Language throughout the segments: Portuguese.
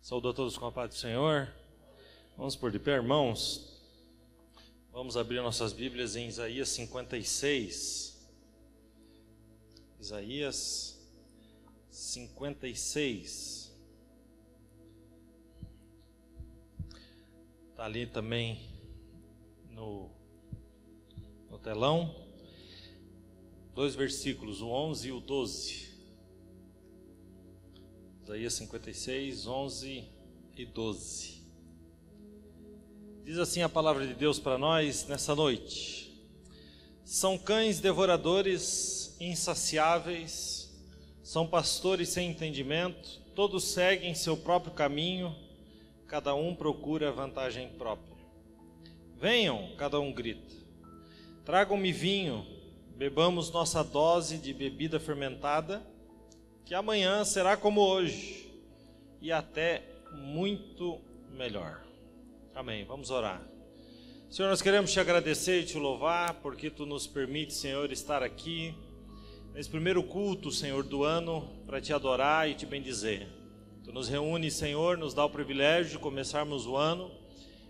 Saúdo a todos com a paz do Senhor. Vamos por de pé, irmãos. Vamos abrir nossas Bíblias em Isaías 56. Isaías 56. Está ali também no telão. Dois versículos, o 11 e o 12. Isaías 56, 11 e 12. Diz assim a palavra de Deus para nós nessa noite: são cães devoradores insaciáveis, são pastores sem entendimento, todos seguem seu próprio caminho, cada um procura vantagem própria. Venham, cada um grita, tragam-me vinho, bebamos nossa dose de bebida fermentada, que amanhã será como hoje, e até muito melhor. Amém. Vamos orar. Senhor, nós queremos te agradecer e te louvar, porque tu nos permite, Senhor, estar aqui, nesse primeiro culto, Senhor, do ano, para te adorar e te bendizer. Tu nos reúne, Senhor, nos dá o privilégio de começarmos o ano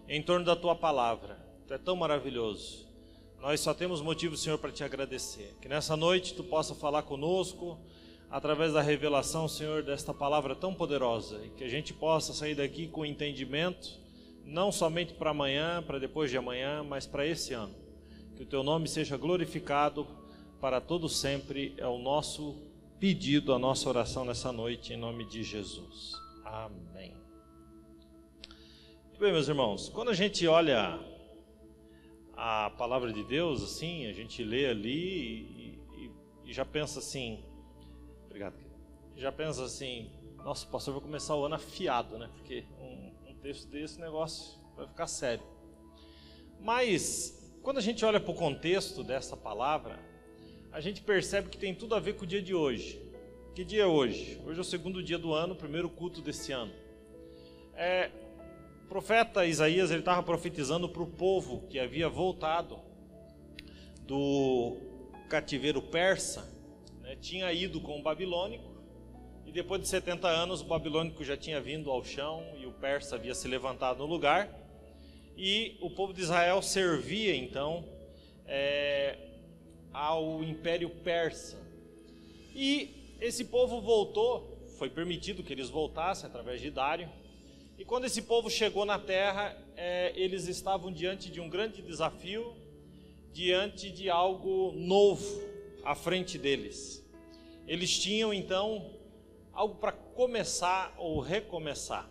em torno da tua palavra. Tu é tão maravilhoso. Nós só temos motivo, Senhor, para te agradecer. Que nessa noite tu possa falar conosco, através da revelação, Senhor, desta palavra tão poderosa, e que a gente possa sair daqui com entendimento, não somente para amanhã, para depois de amanhã, mas para esse ano. Que o teu nome seja glorificado para todo sempre, é o nosso pedido, a nossa oração nessa noite, em nome de Jesus. Amém. Muito bem, meus irmãos, quando a gente olha a palavra de Deus, assim, a gente lê ali e já pensa assim, obrigado, já pensa assim, nossa, o pastor vai começar o ano afiado, né? Porque um texto desse negócio vai ficar sério. Mas, quando a gente olha para o contexto dessa palavra, a gente percebe que tem tudo a ver com o dia de hoje. Que dia é hoje? Hoje é o segundo dia do ano, o primeiro culto desse ano. O profeta Isaías, ele estava profetizando para o povo que havia voltado do cativeiro persa, né? Tinha ido com o babilônico, e depois de 70 anos o babilônico já tinha vindo ao chão e o persa havia se levantado no lugar, e o povo de Israel servia então ao Império Persa. E esse povo voltou, foi permitido que eles voltassem através de Dário, e quando esse povo chegou na terra, eles estavam diante de um grande desafio, diante de algo novo à frente deles. Eles tinham então algo para começar ou recomeçar.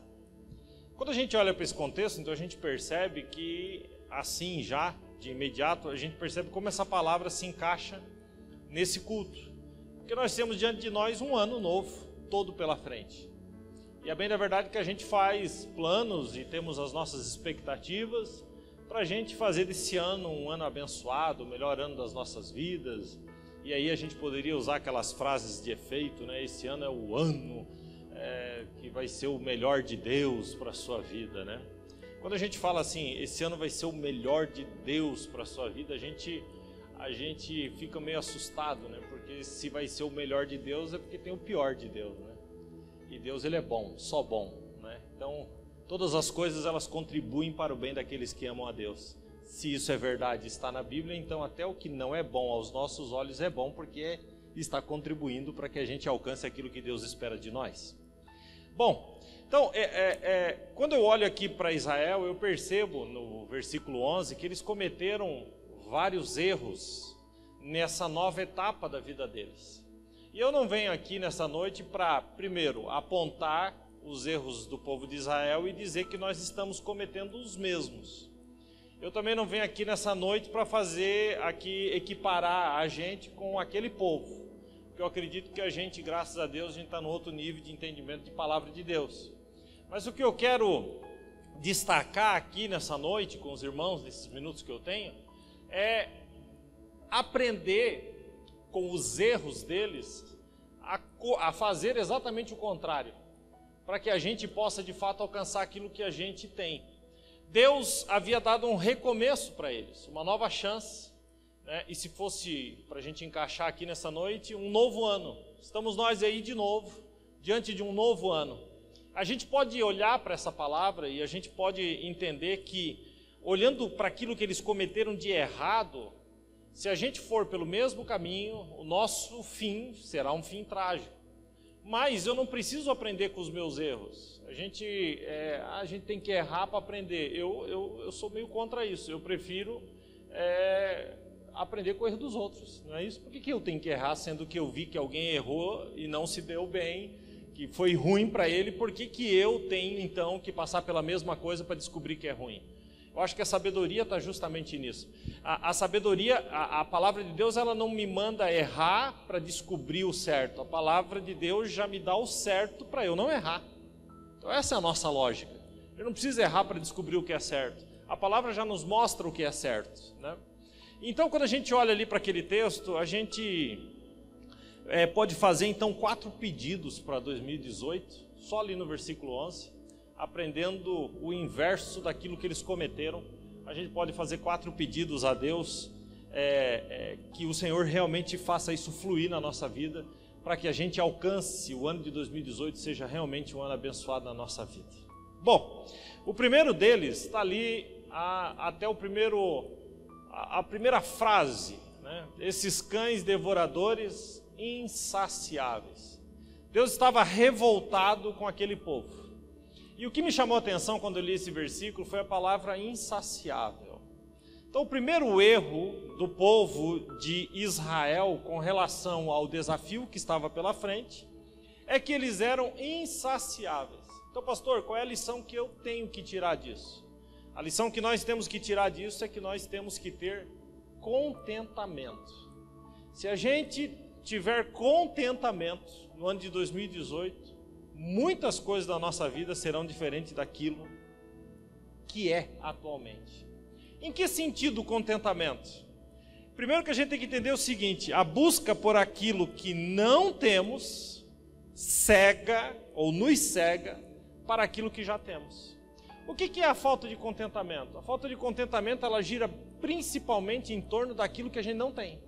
Quando a gente olha para esse contexto, então a gente percebe que assim já de imediato a gente percebe como essa palavra se encaixa nesse culto, porque nós temos diante de nós um ano novo todo pela frente. E é bem da verdade que a gente faz planos e temos as nossas expectativas para a gente fazer desse ano um ano abençoado, o melhor ano das nossas vidas. E aí a gente poderia usar aquelas frases de efeito, né? Esse ano é o ano que vai ser o melhor de Deus para a sua vida, né? Quando a gente fala assim, esse ano vai ser o melhor de Deus para a sua vida, a gente fica meio assustado, né? Porque se vai ser o melhor de Deus é porque tem o pior de Deus, né? E Deus, ele é bom, só bom, né? Então, todas as coisas elas contribuem para o bem daqueles que amam a Deus. Se isso é verdade, está na Bíblia, então até o que não é bom aos nossos olhos é bom, porque está contribuindo para que a gente alcance aquilo que Deus espera de nós. Bom, então, quando eu olho aqui para Israel, eu percebo no versículo 11 que eles cometeram vários erros nessa nova etapa da vida deles. E eu não venho aqui nessa noite para, primeiro, apontar os erros do povo de Israel e dizer que nós estamos cometendo os mesmos. Eu também não venho aqui nessa noite para fazer aqui, equiparar a gente com aquele povo, porque eu acredito que a gente, graças a Deus, a gente está no outro nível de entendimento de palavra de Deus. Mas o que eu quero destacar aqui nessa noite com os irmãos, nesses minutos que eu tenho, é aprender com os erros deles a fazer exatamente o contrário, para que a gente possa de fato alcançar aquilo que a gente tem. Deus havia dado um recomeço para eles, uma nova chance, né? E se fosse para a gente encaixar aqui nessa noite, um novo ano. Estamos nós aí de novo, diante de um novo ano. a gente pode olhar para essa palavra e a gente pode entender que, olhando para aquilo que eles cometeram de errado, se a gente for pelo mesmo caminho, o nosso fim será um fim trágico. Mas eu não preciso aprender com os meus erros. A gente tem que errar para aprender. Eu sou meio contra isso. Eu prefiro aprender com o erro dos outros. Não é isso? Por que eu tenho que errar, sendo que eu vi que alguém errou e não se deu bem, que foi ruim para ele? Por que eu tenho, então, que passar pela mesma coisa para descobrir que é ruim? Eu acho que a sabedoria está justamente nisso. A sabedoria, a palavra de Deus, ela não me manda errar para descobrir o certo. A palavra de Deus já me dá o certo para eu não errar. Então essa é a nossa lógica. Eu não preciso errar para descobrir o que é certo. A palavra já nos mostra o que é certo, né? Então, quando a gente olha ali para aquele texto, a gente pode fazer então 4 pedidos para 2018, só ali no versículo 11. Aprendendo o inverso daquilo que eles cometeram, a gente pode fazer 4 pedidos a Deus, que o Senhor realmente faça isso fluir na nossa vida, para que a gente alcance o ano de 2018, seja realmente um ano abençoado na nossa vida. Bom, o primeiro deles está ali, até a primeira frase, né? Esses cães devoradores insaciáveis. Deus estava revoltado com aquele povo. E o que me chamou a atenção quando eu li esse versículo foi a palavra insaciável. Então, o primeiro erro do povo de Israel com relação ao desafio que estava pela frente é que eles eram insaciáveis. Então, pastor, qual é a lição que eu tenho que tirar disso? A lição que nós temos que tirar disso é que nós temos que ter contentamento. Se a gente tiver contentamento no ano de 2018, muitas coisas da nossa vida serão diferentes daquilo que é atualmente. Em que sentido o contentamento? Primeiro que a gente tem que entender o seguinte: a busca por aquilo que não temos cega ou nos cega para aquilo que já temos. O que é a falta de contentamento? A falta de contentamento, ela gira principalmente em torno daquilo que a gente não tem,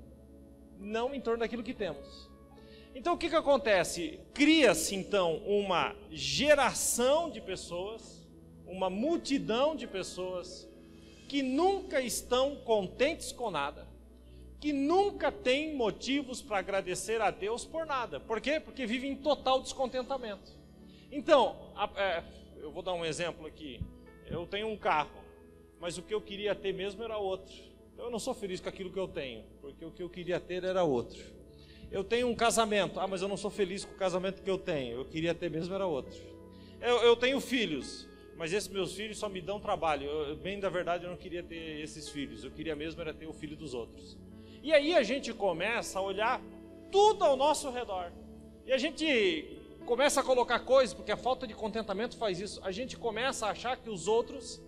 não em torno daquilo que temos. Então o que acontece? Cria-se então uma geração de pessoas, uma multidão de pessoas que nunca estão contentes com nada, que nunca têm motivos para agradecer a Deus por nada. Por quê? Porque vivem em total descontentamento. Então, eu vou dar um exemplo aqui. Eu tenho um carro, mas o que eu queria ter mesmo era outro. Eu não sou feliz com aquilo que eu tenho, porque o que eu queria ter era outro. Eu tenho um casamento, mas eu não sou feliz com o casamento que eu tenho, eu queria ter mesmo era outro. Eu tenho filhos, mas esses meus filhos só me dão trabalho. Bem da verdade, eu não queria ter esses filhos, eu queria mesmo era ter o filho dos outros. E aí a gente começa a olhar tudo ao nosso redor, e a gente começa a colocar coisas, porque a falta de contentamento faz isso. A gente começa a achar que os outros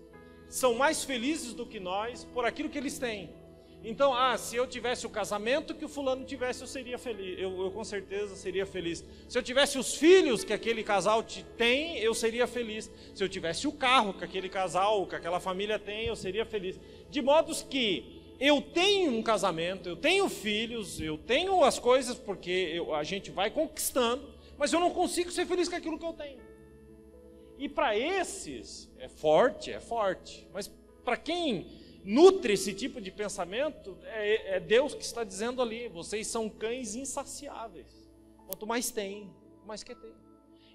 são mais felizes do que nós por aquilo que eles têm. Então, se eu tivesse o casamento que o fulano tivesse, eu seria feliz. Eu com certeza seria feliz. Se eu tivesse os filhos que aquele casal tem, eu seria feliz. Se eu tivesse o carro que aquele casal, que aquela família tem, eu seria feliz. De modo que eu tenho um casamento, eu tenho filhos, eu tenho as coisas, porque a gente vai conquistando, mas eu não consigo ser feliz com aquilo que eu tenho. E para esses, é forte, mas para quem nutre esse tipo de pensamento, é Deus que está dizendo ali: vocês são cães insaciáveis. Quanto mais tem, mais quer ter.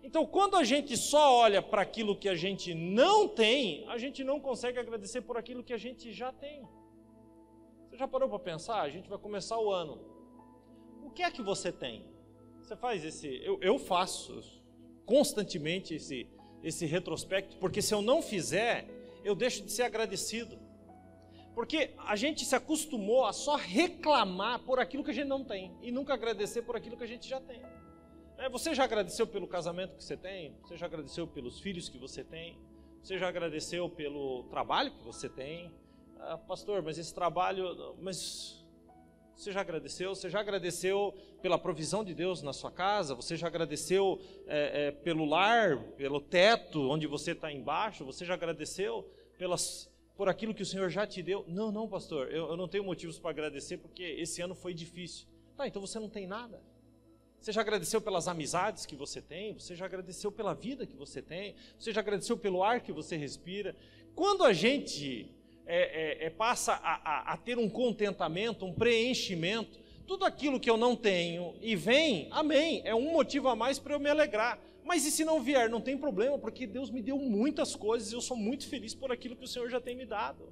Então, quando a gente só olha para aquilo que a gente não tem, a gente não consegue agradecer por aquilo que a gente já tem. Você já parou para pensar? A gente vai começar o ano. O que é que você tem? Você faz eu faço constantemente esse retrospecto, porque se eu não fizer, eu deixo de ser agradecido. Porque a gente se acostumou a só reclamar por aquilo que a gente não tem e nunca agradecer por aquilo que a gente já tem. Você já agradeceu pelo casamento que você tem? Você já agradeceu pelos filhos que você tem? Você já agradeceu pelo trabalho que você tem? Pastor, mas esse trabalho... Mas você já agradeceu? Você já agradeceu pela provisão de Deus na sua casa? Você já agradeceu pelo lar, pelo teto onde você está embaixo? Você já agradeceu por aquilo que o Senhor já te deu? Não, pastor, eu não tenho motivos para agradecer porque esse ano foi difícil. Então você não tem nada. Você já agradeceu pelas amizades que você tem? Você já agradeceu pela vida que você tem? Você já agradeceu pelo ar que você respira? Quando a gente passa a ter um contentamento, um preenchimento, tudo aquilo que eu não tenho e vem, amém, é um motivo a mais para eu me alegrar. Mas e se não vier? Não tem problema, porque Deus me deu muitas coisas e eu sou muito feliz por aquilo que o Senhor já tem me dado.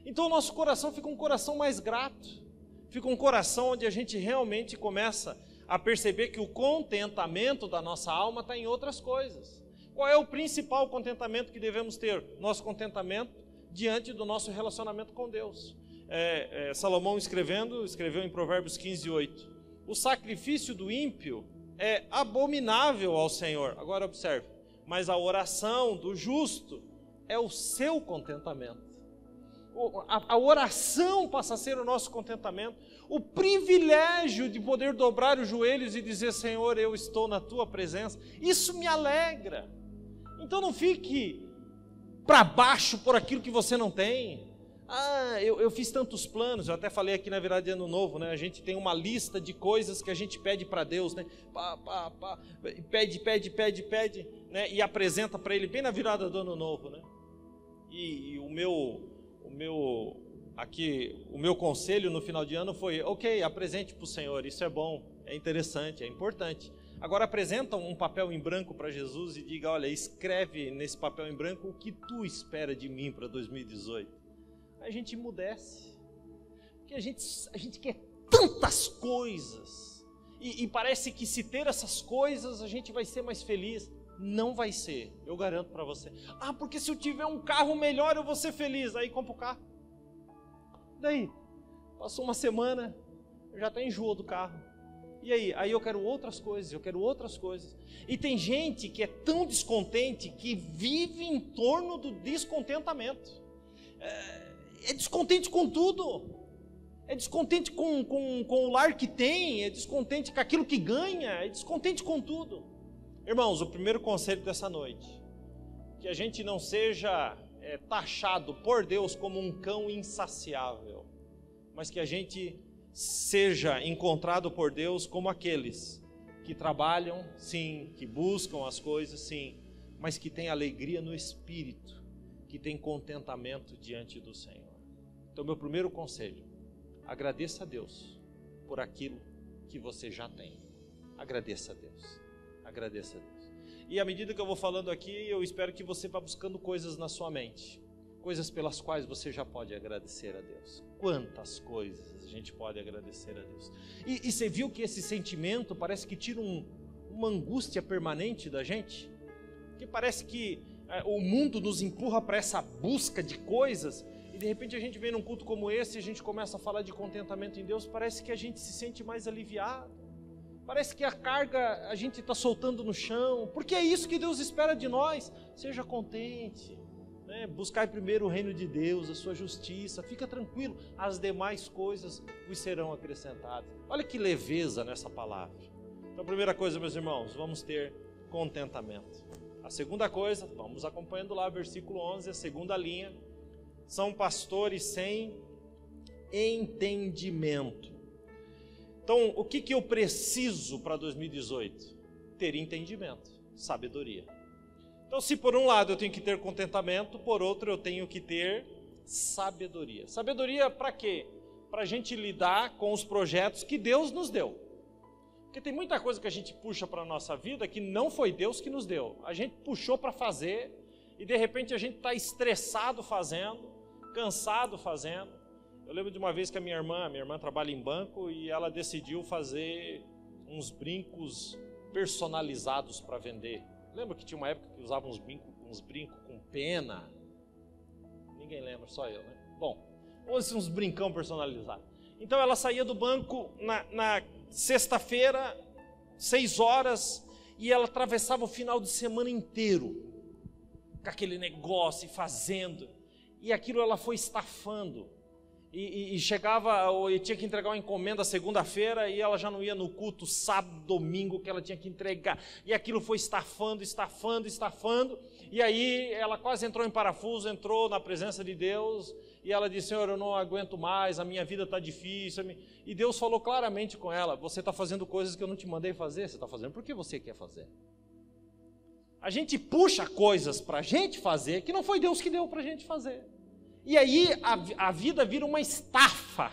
Então o nosso coração fica um coração mais grato, fica um coração onde a gente realmente começa a perceber que o contentamento da nossa alma está em outras coisas. Qual é o principal contentamento que devemos ter? Nosso contentamento diante do nosso relacionamento com Deus. Salomão escreveu em Provérbios 15:8, o sacrifício do ímpio é abominável ao Senhor. Agora observe, mas a oração do justo é o seu contentamento. A oração passa a ser o nosso contentamento, o privilégio de poder dobrar os joelhos e dizer, Senhor, eu estou na tua presença, isso me alegra. Então não fique para baixo por aquilo que você não tem. Eu fiz tantos planos, eu até falei aqui na virada de ano novo, né? A gente tem uma lista de coisas que a gente pede para Deus, né? Pede, né? E apresenta para Ele bem na virada do ano novo, né? E o meu conselho no final de ano foi, ok, apresente para o Senhor, isso é bom, é interessante, é importante. Agora apresenta um papel em branco para Jesus e diga, olha, escreve nesse papel em branco o que tu espera de mim para 2018. A gente emudece, porque a gente quer tantas coisas, e parece que se ter essas coisas a gente vai ser mais feliz. Não vai ser, eu garanto para você. Porque se eu tiver um carro melhor eu vou ser feliz. Aí compra o carro. Daí, passou uma semana, eu já até enjoou do carro. E aí eu quero outras coisas, E tem gente que é tão descontente que vive em torno do descontentamento. É descontente com tudo. É descontente com o lar que tem, é descontente com aquilo que ganha, é descontente com tudo. Irmãos, o primeiro conselho dessa noite, que a gente não seja taxado por Deus como um cão insaciável, mas que a gente seja encontrado por Deus como aqueles que trabalham, sim, que buscam as coisas, sim, mas que têm alegria no espírito, que têm contentamento diante do Senhor. Então, meu primeiro conselho, agradeça a Deus por aquilo que você já tem. Agradeça a Deus. Agradeça a Deus. E à medida que eu vou falando aqui, eu espero que você vá buscando coisas na sua mente, coisas pelas quais você já pode agradecer a Deus. Quantas coisas a gente pode agradecer a Deus. E você viu que esse sentimento parece que tira uma angústia permanente da gente? Que parece que o mundo nos empurra para essa busca de coisas, e de repente a gente vem num culto como esse e a gente começa a falar de contentamento em Deus, parece que a gente se sente mais aliviado. Parece que a carga a gente está soltando no chão, porque é isso que Deus espera de nós. Seja contente, né? Buscai primeiro o reino de Deus, a sua justiça, fica tranquilo, as demais coisas vos serão acrescentadas. Olha que leveza nessa palavra. Então, a primeira coisa, meus irmãos, vamos ter contentamento. A segunda coisa, vamos acompanhando lá, versículo 11, a segunda linha, são pastores sem entendimento. Então, o que eu preciso para 2018? Ter entendimento, sabedoria. Então, se por um lado eu tenho que ter contentamento, por outro eu tenho que ter sabedoria. Sabedoria para quê? Para a gente lidar com os projetos que Deus nos deu. Porque tem muita coisa que a gente puxa para a nossa vida que não foi Deus que nos deu. A gente puxou para fazer e de repente a gente está estressado fazendo, cansado fazendo. Eu lembro de uma vez que a minha irmã trabalha em banco e ela decidiu fazer uns brincos personalizados para vender. Lembra que tinha uma época que usava uns brincos com pena? Ninguém lembra, só eu, né? Bom, uns brincão personalizados. Então ela saía do banco na sexta-feira, 6 horas, e ela atravessava o final de semana inteiro com aquele negócio e fazendo. E aquilo ela foi estafando. E chegava, ou tinha que entregar uma encomenda segunda-feira, e ela já não ia no culto sábado, domingo, que ela tinha que entregar. E aquilo foi estafando. E aí ela quase entrou em parafuso, entrou na presença de Deus, e ela disse: Senhor, eu não aguento mais, a minha vida está difícil. E Deus falou claramente com ela: você está fazendo coisas que eu não te mandei fazer, você está fazendo porque você quer fazer. A gente puxa coisas para a gente fazer que não foi Deus que deu para a gente fazer. E aí a vida vira uma estafa,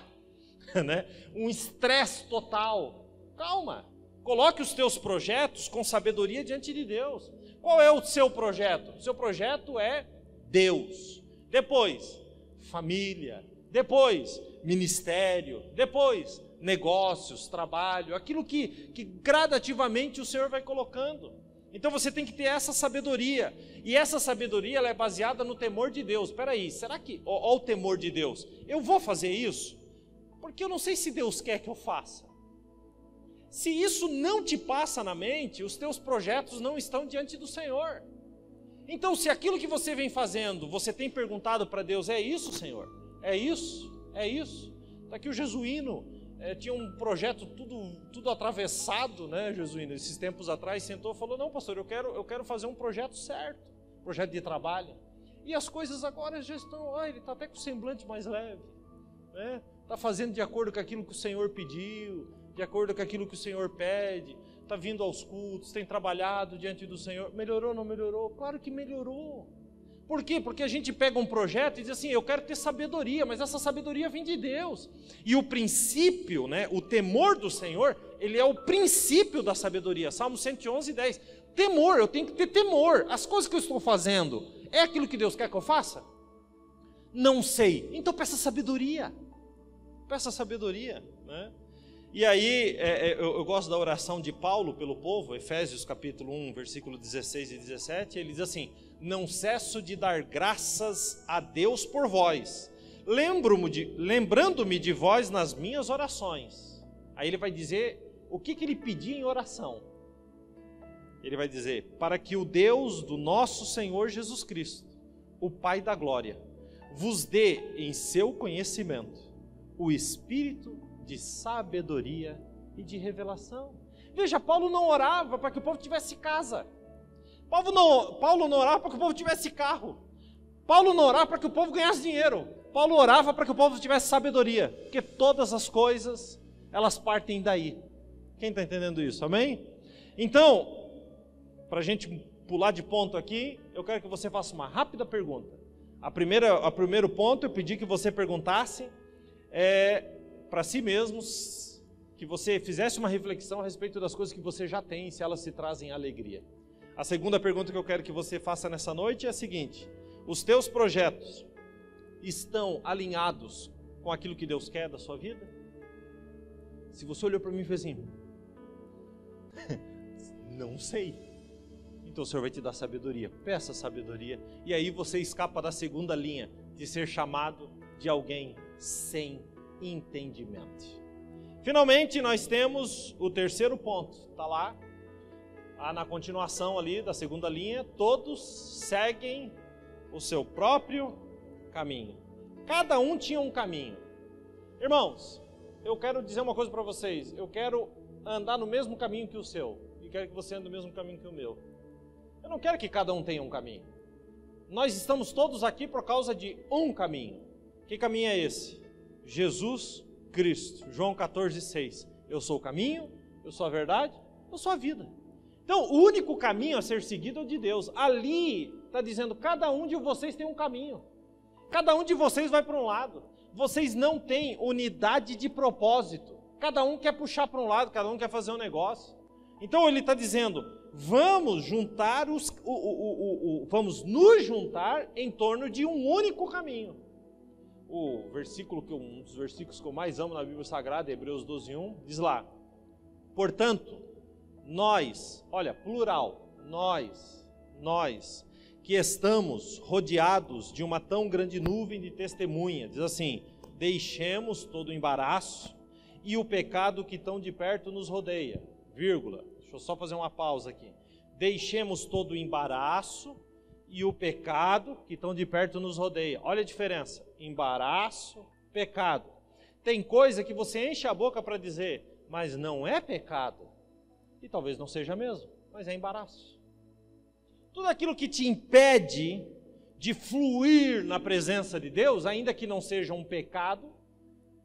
né? Um estresse total. Calma, coloque os teus projetos com sabedoria diante de Deus. Qual é o seu projeto? O seu projeto é Deus. Depois, família. Depois, ministério. Depois, negócios, trabalho. Aquilo que gradativamente o Senhor vai colocando. Então você tem que ter essa sabedoria. E essa sabedoria ela é baseada no temor de Deus. Espera aí, será que... Ó o temor de Deus. Eu vou fazer isso? Porque eu não sei se Deus quer que eu faça. Se isso não te passa na mente, os teus projetos não estão diante do Senhor. Então, se aquilo que você vem fazendo, você tem perguntado para Deus: é isso, Senhor? É isso? É isso? Está aqui o Jesuíno, tinha um projeto tudo atravessado, né, Jesuíno? Esses tempos atrás sentou e falou: não, pastor, eu quero fazer um projeto certo, projeto de trabalho. E as coisas agora já estão, ele está até com o semblante mais leve, né? Está fazendo de acordo com aquilo que o Senhor pediu, de acordo com aquilo que o Senhor pede, está vindo aos cultos, tem trabalhado diante do Senhor. Melhorou ou não melhorou? Claro que melhorou. Por quê? Porque a gente pega um projeto e diz assim: eu quero ter sabedoria, mas essa sabedoria vem de Deus. E o princípio, né, o temor do Senhor, ele é o princípio da sabedoria. Salmo 111, 10. Temor, eu tenho que ter temor. As coisas que eu estou fazendo, é aquilo que Deus quer que eu faça? Não sei. Então peça sabedoria. Peça sabedoria, né? E aí, eu gosto da oração de Paulo pelo povo, Efésios capítulo 1, versículo 16 e 17, ele diz assim: não cesso de dar graças a Deus por vós, lembrando-me de vós nas minhas orações. Aí ele vai dizer o que ele pedia em oração. Ele vai dizer: para que o Deus do nosso Senhor Jesus Cristo, o Pai da glória, vos dê em seu conhecimento o Espírito de sabedoria e de revelação. Veja, Paulo não orava para que o povo tivesse casa. Paulo não orava para que o povo tivesse carro. Paulo não orava para que o povo ganhasse dinheiro. Paulo orava para que o povo tivesse sabedoria. Porque todas as coisas, elas partem daí. Quem está entendendo isso? Amém? Então, para a gente pular de ponto aqui, eu quero que você faça uma rápida pergunta. O primeiro ponto, eu pedi que você perguntasse para si mesmos, que você fizesse uma reflexão a respeito das coisas que você já tem e se elas se trazem alegria. A segunda pergunta que eu quero que você faça nessa noite é a seguinte: os teus projetos estão alinhados com aquilo que Deus quer da sua vida? Se você olhou para mim e fez assim, não sei, então o Senhor vai te dar sabedoria. Peça sabedoria, e aí você escapa da segunda linha, de ser chamado de alguém sem entendimento. Finalmente, nós temos o terceiro ponto, está lá, na continuação ali da segunda linha: todos seguem o seu próprio caminho. Cada um tinha um caminho. Irmãos, eu quero dizer uma coisa para vocês: eu quero andar no mesmo caminho que o seu, e quero que você ande no mesmo caminho que o meu. Eu não quero que cada um tenha um caminho. Nós estamos todos aqui por causa de um caminho. Que caminho é esse? Jesus Cristo. João 14, 6. Eu sou o caminho, eu sou a verdade, eu sou a vida. Então, o único caminho a ser seguido é o de Deus. Ali está dizendo: cada um de vocês tem um caminho. Cada um de vocês vai para um lado. Vocês não têm unidade de propósito. Cada um quer puxar para um lado, cada um quer fazer um negócio. Então ele está dizendo: vamos juntar vamos nos juntar em torno de um único caminho. Um dos versículos que eu mais amo na Bíblia Sagrada, Hebreus 12:1, diz lá: portanto, nós, olha, plural, nós que estamos rodeados de uma tão grande nuvem de testemunha, diz assim: deixemos todo o embaraço e o pecado que tão de perto nos rodeia, vírgula, deixa eu só fazer uma pausa aqui, deixemos todo o embaraço e o pecado que tão de perto nos rodeia. Olha a diferença: embaraço, pecado. Tem coisa que você enche a boca para dizer, mas não é pecado, e talvez não seja mesmo, mas é embaraço. Tudo aquilo que te impede de fluir na presença de Deus, ainda que não seja um pecado,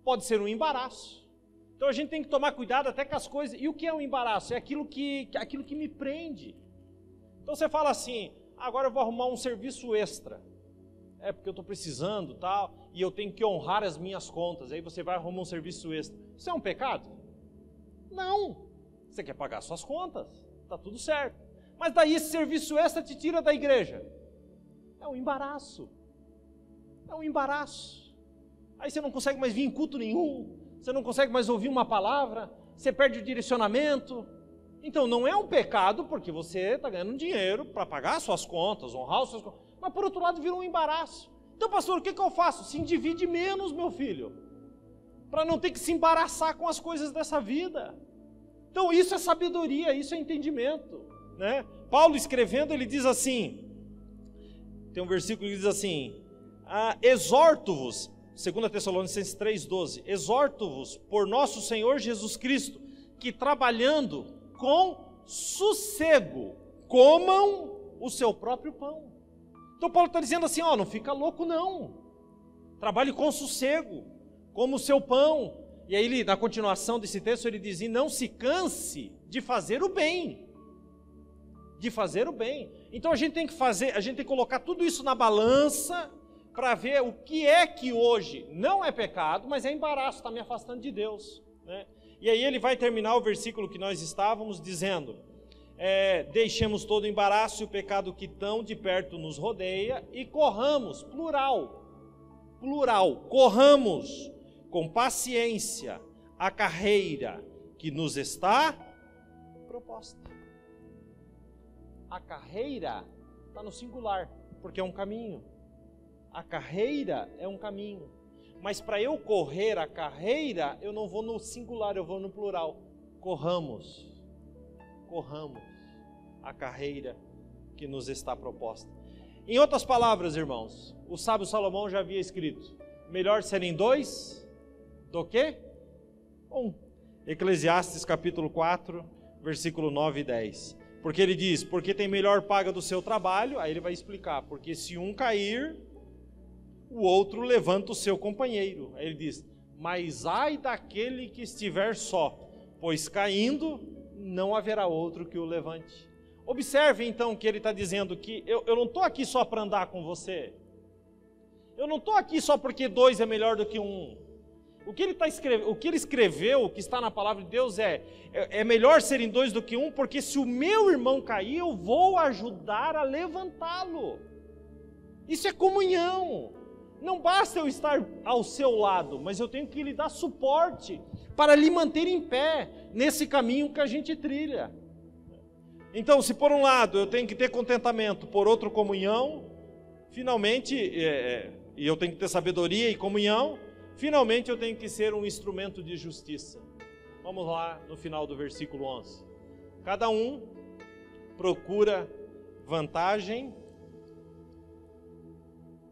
pode ser um embaraço. Então a gente tem que tomar cuidado até com as coisas. E o que é um embaraço? É aquilo que me prende. Então você fala assim, agora eu vou arrumar um serviço extra. É porque eu estou precisando, tal, e eu tenho que honrar as minhas contas. Aí você vai arrumar um serviço extra. Isso é um pecado? Não. Você quer pagar suas contas, está tudo certo. Mas daí esse serviço extra te tira da igreja. É um embaraço. É um embaraço. Aí você não consegue mais vir em culto nenhum. Você não consegue mais ouvir uma palavra. Você perde o direcionamento. Então não é um pecado porque você está ganhando dinheiro para pagar suas contas, honrar os seus contas. Mas por outro lado virou um embaraço. Então pastor, o que eu faço? Se endivide menos, meu filho. Para não ter que se embaraçar com as coisas dessa vida. Então isso é sabedoria, isso é entendimento. Né? Paulo escrevendo, ele diz assim, tem um versículo que diz assim, exorto-vos, 2 Tessalonicenses 3,12, exorto-vos por nosso Senhor Jesus Cristo, que trabalhando com sossego, comam o seu próprio pão. Então Paulo está dizendo assim, não fica louco não, trabalhe com sossego, coma o seu pão. E aí ele, na continuação desse texto, ele diz, e não se canse de fazer o bem. De fazer o bem. Então a gente tem que colocar tudo isso na balança para ver o que é que hoje não é pecado, mas é embaraço, está me afastando de Deus. Né? E aí ele vai terminar o versículo que nós estávamos dizendo, deixemos todo o embaraço e o pecado que tão de perto nos rodeia e corramos, plural, corramos com paciência a carreira que nos está proposta. A carreira está no singular, porque é um caminho. A carreira é um caminho. Mas para eu correr a carreira, eu não vou no singular, eu vou no plural. Corramos a carreira que nos está proposta. Em outras palavras, irmãos, o sábio Salomão já havia escrito, melhor serem dois do que um. Eclesiastes capítulo 4, versículo 9 e 10. Porque ele diz, porque tem melhor paga do seu trabalho, aí ele vai explicar, porque se um cair, o outro levanta o seu companheiro. Aí ele diz, mas ai daquele que estiver só, pois caindo não haverá outro que o levante. Observe então que ele está dizendo que eu não estou aqui só para andar com você, eu não estou aqui só porque dois é melhor do que um. O que ele escreveu, o que está na palavra de Deus é melhor serem dois do que um, porque se o meu irmão cair, eu vou ajudar a levantá-lo. Isso é comunhão. Não basta eu estar ao seu lado, mas eu tenho que lhe dar suporte para lhe manter em pé nesse caminho que a gente trilha. Então, se por um lado eu tenho que ter contentamento, por outro comunhão, finalmente, e eu tenho que ter sabedoria e comunhão, finalmente eu tenho que ser um instrumento de justiça. Vamos lá no final do versículo 11. Cada um procura vantagem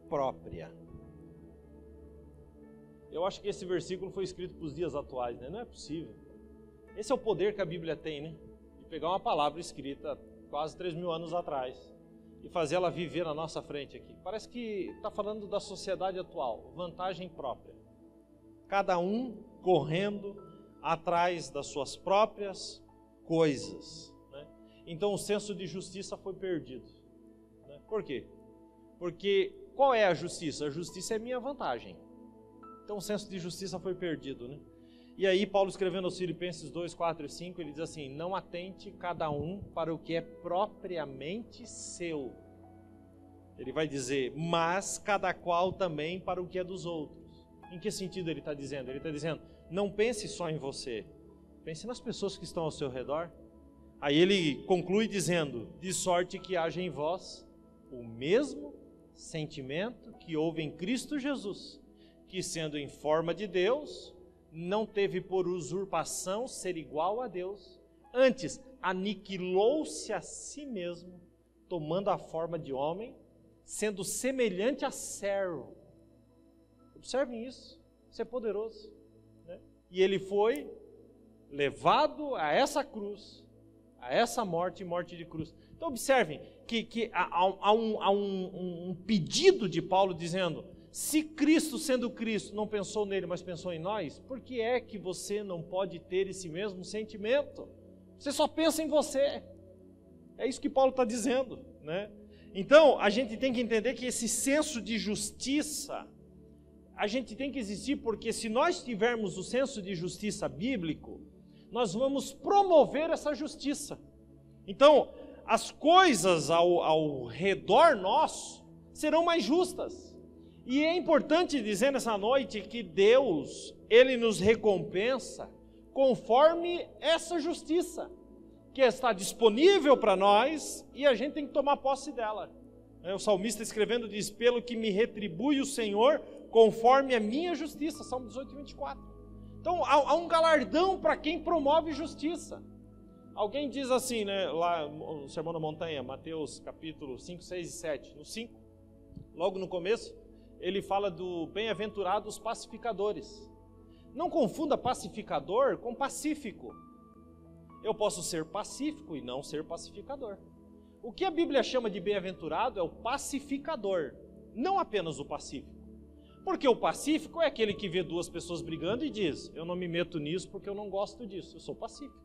própria. Eu acho que esse versículo foi escrito para os dias atuais, né? Não é possível. Esse é o poder que a Bíblia tem, né? De pegar uma palavra escrita quase 3.000 anos atrás e fazer ela viver na nossa frente aqui. Parece que está falando da sociedade atual, vantagem própria. Cada um correndo atrás das suas próprias coisas. Né? Então o senso de justiça foi perdido. Né? Por quê? Porque qual é a justiça? A justiça é minha vantagem. Então o senso de justiça foi perdido. Né? E aí Paulo escrevendo aos Filipenses 2, 4 e 5, ele diz assim, não atente cada um para o que é propriamente seu. Ele vai dizer, mas cada qual também para o que é dos outros. Em que sentido ele está dizendo? Ele está dizendo, não pense só em você, pense nas pessoas que estão ao seu redor. Aí ele conclui dizendo, de sorte que haja em vós o mesmo sentimento que houve em Cristo Jesus, que sendo em forma de Deus, não teve por usurpação ser igual a Deus, antes aniquilou-se a si mesmo, tomando a forma de homem, sendo semelhante a servo. Observem isso é poderoso. Né? E ele foi levado a essa cruz, a essa morte, morte de cruz. Então observem, que há um pedido de Paulo dizendo: se Cristo, sendo Cristo, não pensou nele, mas pensou em nós, por que é que você não pode ter esse mesmo sentimento? Você só pensa em você. É isso que Paulo está dizendo, né? Então, a gente tem que entender que esse senso de justiça, a gente tem que existir, porque se nós tivermos o senso de justiça bíblico, nós vamos promover essa justiça. Então, as coisas ao redor nosso serão mais justas. E é importante dizer nessa noite que Deus, Ele nos recompensa conforme essa justiça, que está disponível para nós e a gente tem que tomar posse dela. O salmista escrevendo diz: pelo que me retribui o Senhor conforme a minha justiça, Salmo 18, 24. Então há um galardão para quem promove justiça. Alguém diz assim, né, lá no Sermão da Montanha, Mateus capítulo 5, 6 e 7, no 5, logo no começo, ele fala do bem-aventurados pacificadores. Não confunda pacificador com pacífico. Eu posso ser pacífico e não ser pacificador. O que a Bíblia chama de bem-aventurado é o pacificador, não apenas o pacífico. Porque o pacífico é aquele que vê duas pessoas brigando e diz: eu não me meto nisso porque eu não gosto disso, eu sou pacífico.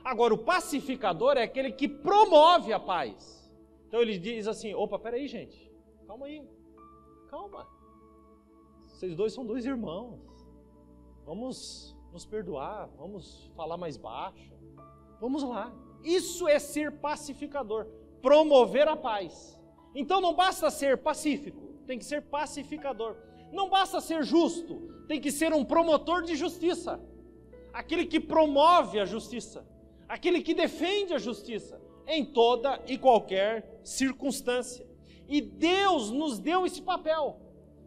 Agora, o pacificador é aquele que promove a paz. Então ele diz assim: opa, peraí gente, calma aí, calma. Vocês dois são dois irmãos, vamos nos perdoar, vamos falar mais baixo, vamos lá. Isso é ser pacificador, promover a paz. Então não basta ser pacífico, tem que ser pacificador. Não basta ser justo, tem que ser um promotor de justiça. Aquele que promove a justiça, aquele que defende a justiça em toda e qualquer circunstância. E Deus nos deu esse papel,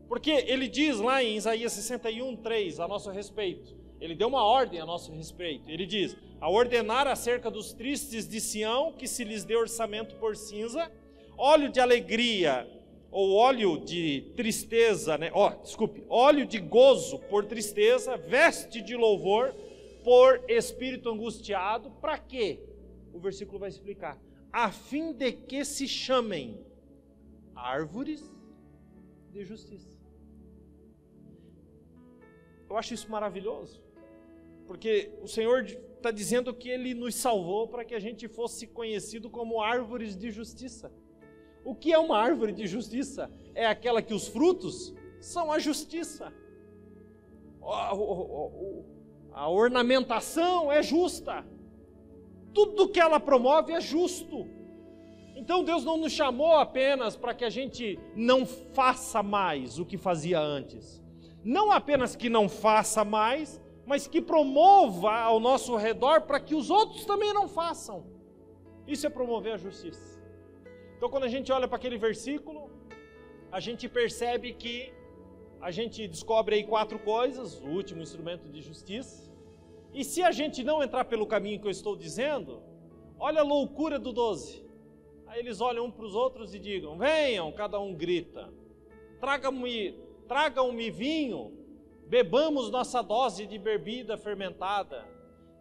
porque Ele diz lá em Isaías 61, 3, a nosso respeito, Ele deu uma ordem a nosso respeito. Ele diz: a ordenar acerca dos tristes de Sião, que se lhes deu orçamento por cinza, óleo de alegria, ou óleo de tristeza, né? Óleo de gozo por tristeza, veste de louvor por espírito angustiado. Para quê? O versículo vai explicar: a fim de que se chamem árvores de justiça. Eu acho isso maravilhoso, porque o Senhor está dizendo que Ele nos salvou para que a gente fosse conhecido como árvores de justiça. O que é uma árvore de justiça? É aquela que os frutos são a justiça. A ornamentação é justa. Tudo que ela promove é justo. Então Deus não nos chamou apenas para que a gente não faça mais o que fazia antes. Não apenas que não faça mais, mas que promova ao nosso redor para que os outros também não façam. Isso é promover a justiça. Então, quando a gente olha para aquele versículo, a gente percebe que a gente descobre aí 4 coisas, o último instrumento de justiça. E se a gente não entrar pelo caminho que eu estou dizendo, olha a loucura do 12. Aí eles olham um para os outros e digam: venham, cada um grita, tragam-me vinho, bebamos nossa dose de bebida fermentada,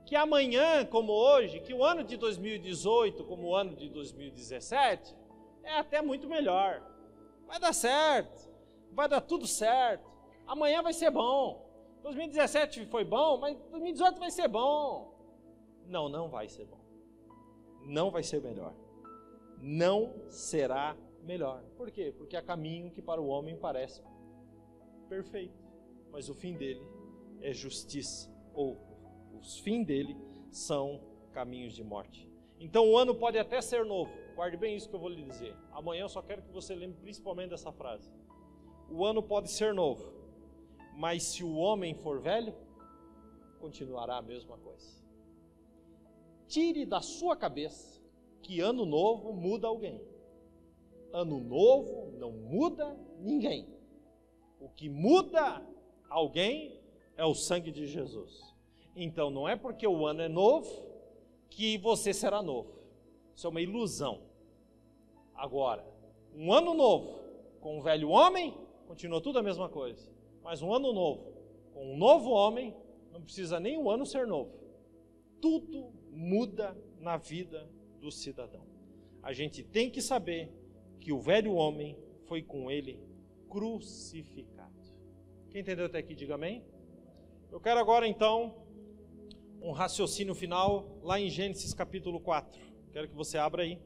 que amanhã, como hoje, que o ano de 2018, como o ano de 2017, é até muito melhor. Vai dar certo, vai dar tudo certo, amanhã vai ser bom. 2017 foi bom, mas 2018 vai ser bom. Não, não vai ser bom. Não vai ser melhor. Não será melhor. Por quê? Porque há caminho que para o homem parece perfeito, mas o fim dele é justiça, ou os fins dele são caminhos de morte. Então o ano pode até ser novo, guarde bem isso que eu vou lhe dizer. Amanhã eu só quero que você lembre principalmente dessa frase. O ano pode ser novo, mas se o homem for velho, continuará a mesma coisa. Tire da sua cabeça que ano novo muda alguém. Ano novo não muda ninguém. O que muda alguém é o sangue de Jesus. Então não é porque o ano é novo que você será novo. Isso é uma ilusão. Agora, um ano novo com um velho homem, continua tudo a mesma coisa. Mas um ano novo com um novo homem, não precisa nem um ano ser novo. Tudo muda na vida do cidadão. a gente tem que saber que o velho homem foi com ele crucificado. Quem entendeu até aqui, diga amém. Eu quero agora então um raciocínio final lá em Gênesis capítulo 4. Quero que você abra aí.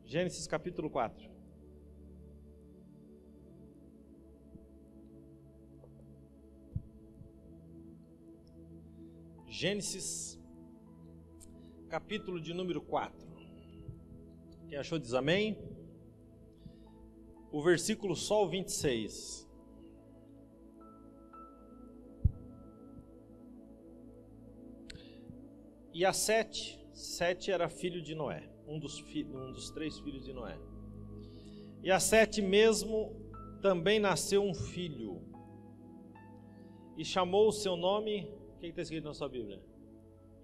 Gênesis capítulo 4. Gênesis capítulo de número 4. Quem achou diz amém. O versículo só o 26. E a Sete era filho de Noé, um dos 3 filhos de Noé. E a Sete mesmo também nasceu um filho, e chamou o seu nome, o que está escrito na sua Bíblia?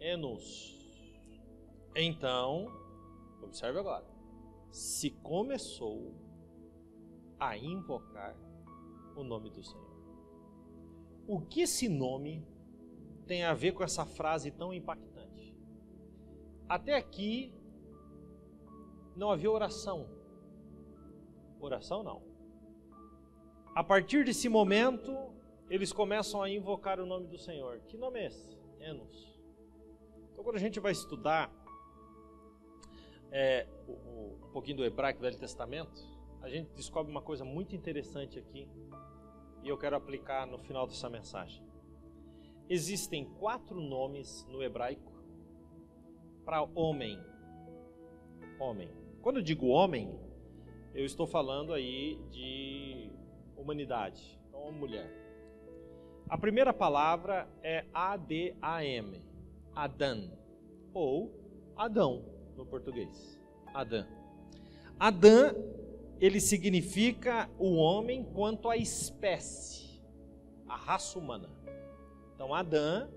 Enos. Então, observe agora, se começou a invocar o nome do Senhor. O que esse nome tem a ver com essa frase tão impactante? Até aqui não havia oração. Oração não. A partir desse momento, eles começam a invocar o nome do Senhor. Que nome é esse? Enos. Então, quando a gente vai estudar um pouquinho do hebraico do Velho Testamento, a gente descobre uma coisa muito interessante aqui, e eu quero aplicar no final dessa mensagem. Existem 4 nomes no hebraico para homem. Homem. Quando eu digo homem, eu estou falando aí de humanidade, então mulher. A primeira palavra é A-D-A-M, Adão, ou Adão no português. Adão. Adão, ele significa o homem quanto à espécie, a raça humana. Então Adão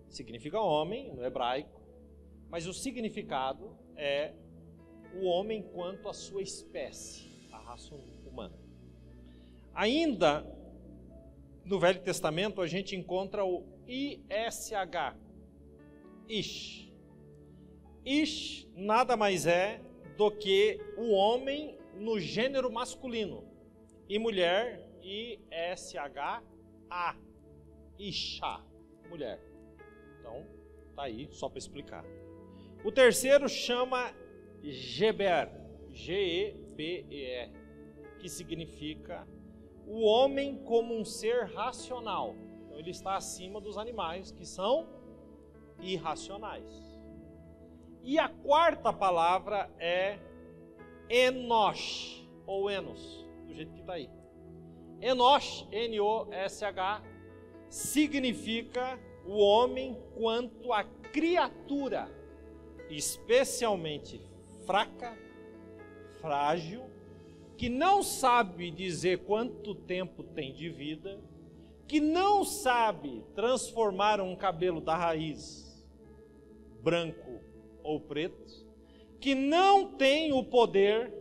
significa homem no hebraico, mas o significado é o homem quanto à sua espécie, a raça humana. Ainda no Velho Testamento a gente encontra o ISH, Ish. Ish nada mais é do que o homem no gênero masculino, e mulher, I-S-H-A, Isha, mulher. Então, tá aí só para explicar. O terceiro chama Geber, G-E-B-E-R, que significa o homem como um ser racional. Então ele está acima dos animais que são irracionais. E a quarta palavra é Enosh, ou Enos, do jeito que está aí. Enosh, N-O-S-H, significa o homem quanto a criatura, especialmente fraca, frágil, que não sabe dizer quanto tempo tem de vida, que não sabe transformar um cabelo da raiz branco ou preto, que não tem o poder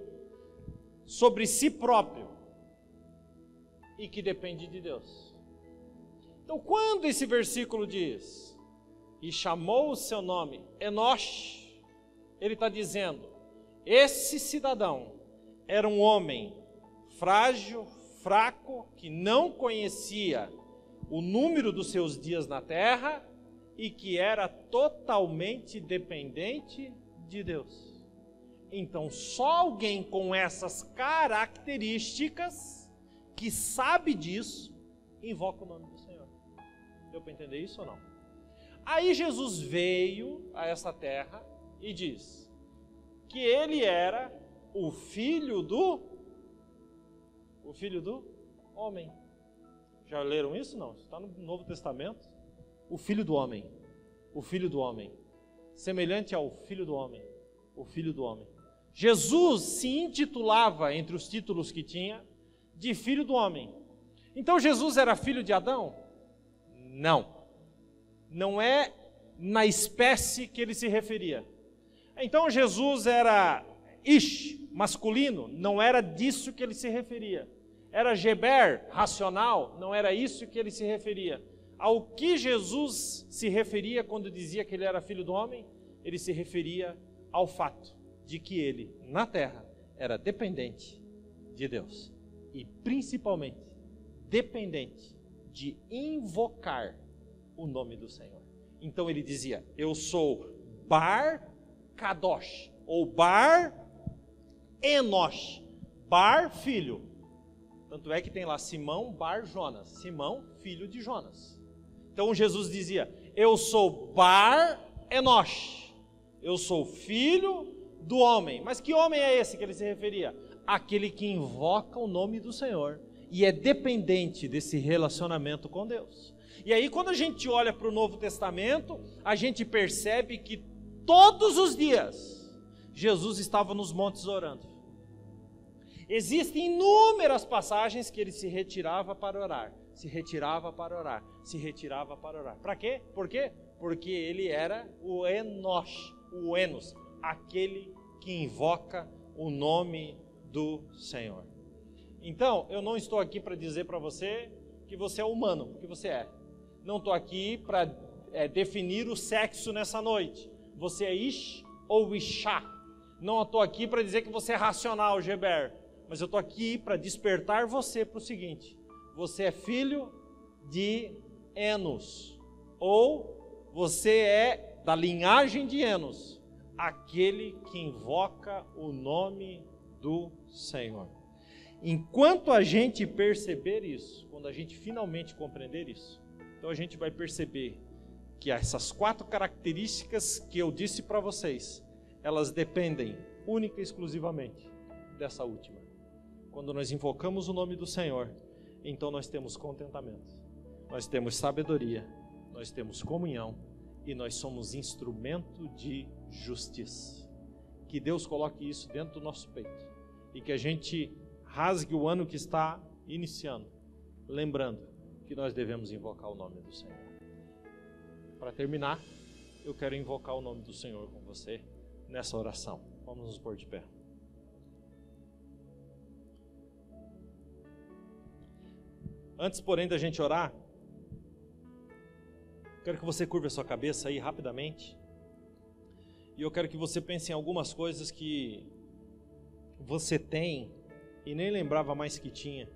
sobre si próprio e que depende de Deus. Então, quando esse versículo diz, e chamou o seu nome Enosh, ele está dizendo, esse cidadão era um homem frágil, fraco, que não conhecia o número dos seus dias na terra e que era totalmente dependente de Deus. Então, só alguém com essas características, que sabe disso, invoca o nome do Senhor. Deu para entender isso ou não? Aí Jesus veio a essa terra e diz que ele era o filho do homem. Já leram isso? Não, está no Novo Testamento. O filho do homem, o filho do homem, semelhante ao filho do homem, o filho do homem. Jesus se intitulava, entre os títulos que tinha, de filho do homem. Então Jesus era filho de Adão? Não. Não é na espécie que ele se referia. Então Jesus era Ish, masculino, não era disso que ele se referia. Era Geber, racional, não era isso que ele se referia. Ao que Jesus se referia quando dizia que ele era filho do homem? Ele se referia ao fato de que ele, na terra, era dependente de Deus. E principalmente, dependente de invocar o nome do Senhor. Então ele dizia, eu sou Bar Kadosh, ou Bar Enosh, Bar filho. Tanto é que tem lá Simão Bar Jonas, Simão filho de Jonas. Então Jesus dizia, eu sou Bar Enosh, eu sou filho do homem. Mas que homem é esse que ele se referia? Aquele que invoca o nome do Senhor e é dependente desse relacionamento com Deus. E aí quando a gente olha para o Novo Testamento, a gente percebe que todos os dias Jesus estava nos montes orando. Existem inúmeras passagens que ele se retirava para orar, se retirava para orar, se retirava para orar. Para quê? Por quê? Porque ele era o Enosh, o Enos, aquele que invoca o nome do Senhor. Então, eu não estou aqui para dizer para você que você é humano, porque você é. Não estou aqui para definir o sexo nessa noite. Você é Ish ou Ishá. Não estou aqui para dizer que você é racional, Geber. Mas eu estou aqui para despertar você para o seguinte: você é filho de Enos, ou você é da linhagem de Enos, aquele que invoca o nome do Senhor. Enquanto a gente perceber isso, quando a gente finalmente compreender isso, então a gente vai perceber que essas 4 características que eu disse para vocês, elas dependem única e exclusivamente dessa última. Quando nós invocamos o nome do Senhor, então nós temos contentamento, nós temos sabedoria, nós temos comunhão e nós somos instrumento de justiça. Que Deus coloque isso dentro do nosso peito e que a gente rasgue o ano que está iniciando, lembrando que nós devemos invocar o nome do Senhor. Para terminar, eu quero invocar o nome do Senhor com você nessa oração. Vamos nos pôr de pé. Antes, porém, da gente orar, quero que você curve a sua cabeça aí rapidamente. E eu quero que você pense em algumas coisas que você tem e nem lembrava mais que tinha.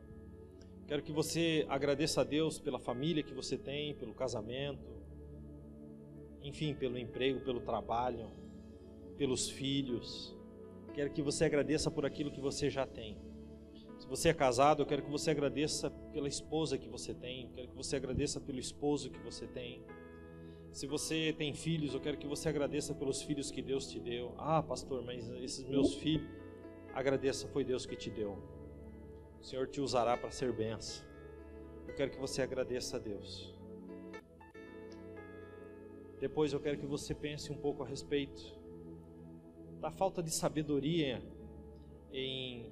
Quero que você agradeça a Deus pela família que você tem, pelo casamento, enfim, pelo emprego, pelo trabalho, pelos filhos. Quero que você agradeça por aquilo que você já tem. Se você é casado, eu quero que você agradeça pela esposa que você tem. Quero que você agradeça pelo esposo que você tem. Se você tem filhos, eu quero que você agradeça pelos filhos que Deus te deu. Ah, pastor, mas esses meus filhos... Agradeça, foi Deus que te deu. O Senhor te usará para ser bênção. Eu quero que você agradeça a Deus. Depois eu quero que você pense um pouco a respeito da falta de sabedoria em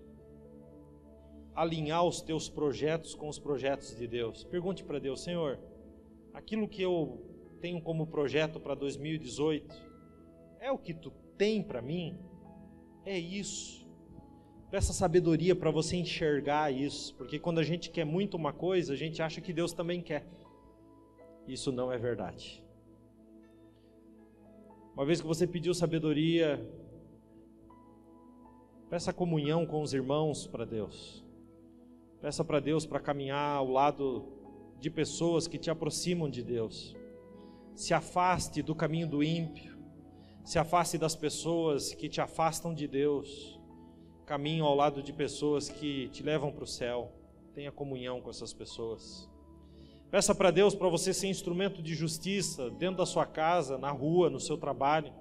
alinhar os teus projetos com os projetos de Deus. Pergunte para Deus: Senhor, aquilo que eu tenho como projeto para 2018 é o que tu tem para mim? É isso. Peça sabedoria para você enxergar isso, porque quando a gente quer muito uma coisa, a gente acha que Deus também quer. Isso não é verdade. Uma vez que você pediu sabedoria, peça comunhão com os irmãos para Deus. Peça para Deus para caminhar ao lado de pessoas que te aproximam de Deus. Se afaste do caminho do ímpio. Se afaste das pessoas que te afastam de Deus. Caminhe ao lado de pessoas que te levam para o céu. Tenha comunhão com essas pessoas. Peça para Deus para você ser instrumento de justiça dentro da sua casa, na rua, no seu trabalho.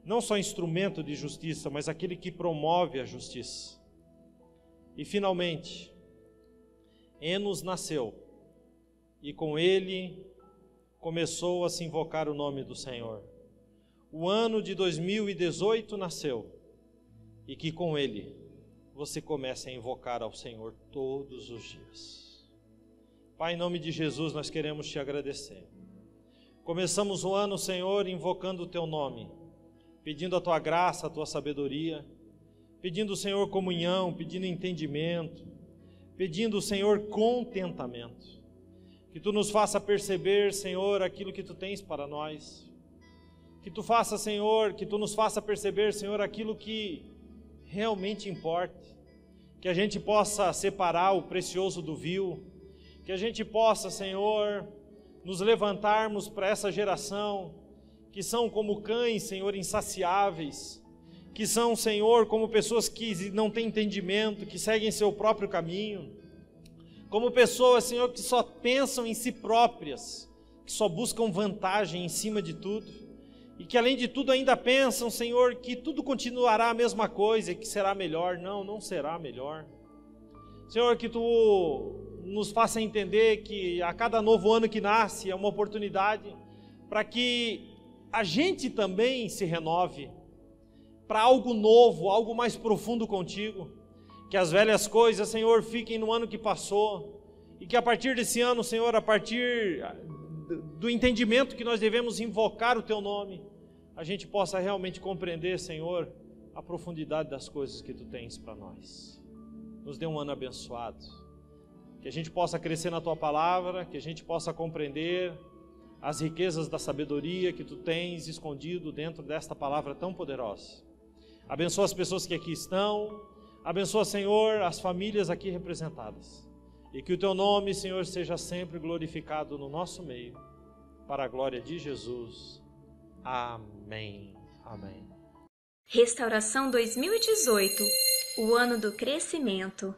Não só instrumento de justiça, mas aquele que promove a justiça. E finalmente, Enos nasceu, e com ele começou a se invocar o nome do Senhor. O ano de 2018 nasceu, e que com ele você comece a invocar ao Senhor todos os dias. Pai, em nome de Jesus, nós queremos te agradecer. Começamos o ano, Senhor, invocando o teu nome, pedindo a tua graça, a tua sabedoria, pedindo, Senhor, comunhão, pedindo entendimento, pedindo, Senhor, contentamento. Que tu nos faça perceber, Senhor, aquilo que tu tens para nós. Que Tu faça, Senhor, que Tu nos faça perceber, Senhor, aquilo que realmente importa. Que a gente possa separar o precioso do vil. Que a gente possa, Senhor, nos levantarmos para essa geração que são como cães, Senhor, insaciáveis. Que são, Senhor, como pessoas que não têm entendimento, que seguem seu próprio caminho. Como pessoas, Senhor, que só pensam em si próprias, que só buscam vantagem em cima de tudo. E que além de tudo ainda pensam, Senhor, que tudo continuará a mesma coisa e que será melhor. Não, não será melhor. Senhor, que Tu nos faça entender que a cada novo ano que nasce é uma oportunidade para que a gente também se renove para algo novo, algo mais profundo contigo. Que as velhas coisas, Senhor, fiquem no ano que passou e que a partir desse ano, Senhor, a partir do entendimento que nós devemos invocar o Teu nome, a gente possa realmente compreender, Senhor, a profundidade das coisas que Tu tens para nós. Nos dê um ano abençoado, que a gente possa crescer na Tua palavra, que a gente possa compreender as riquezas da sabedoria que Tu tens escondido dentro desta palavra tão poderosa. Abençoa as pessoas que aqui estão, abençoa, Senhor, as famílias aqui representadas, e que o Teu nome, Senhor, seja sempre glorificado no nosso meio, para a glória de Jesus. Amém. Amém. Restauração 2018, o ano do crescimento.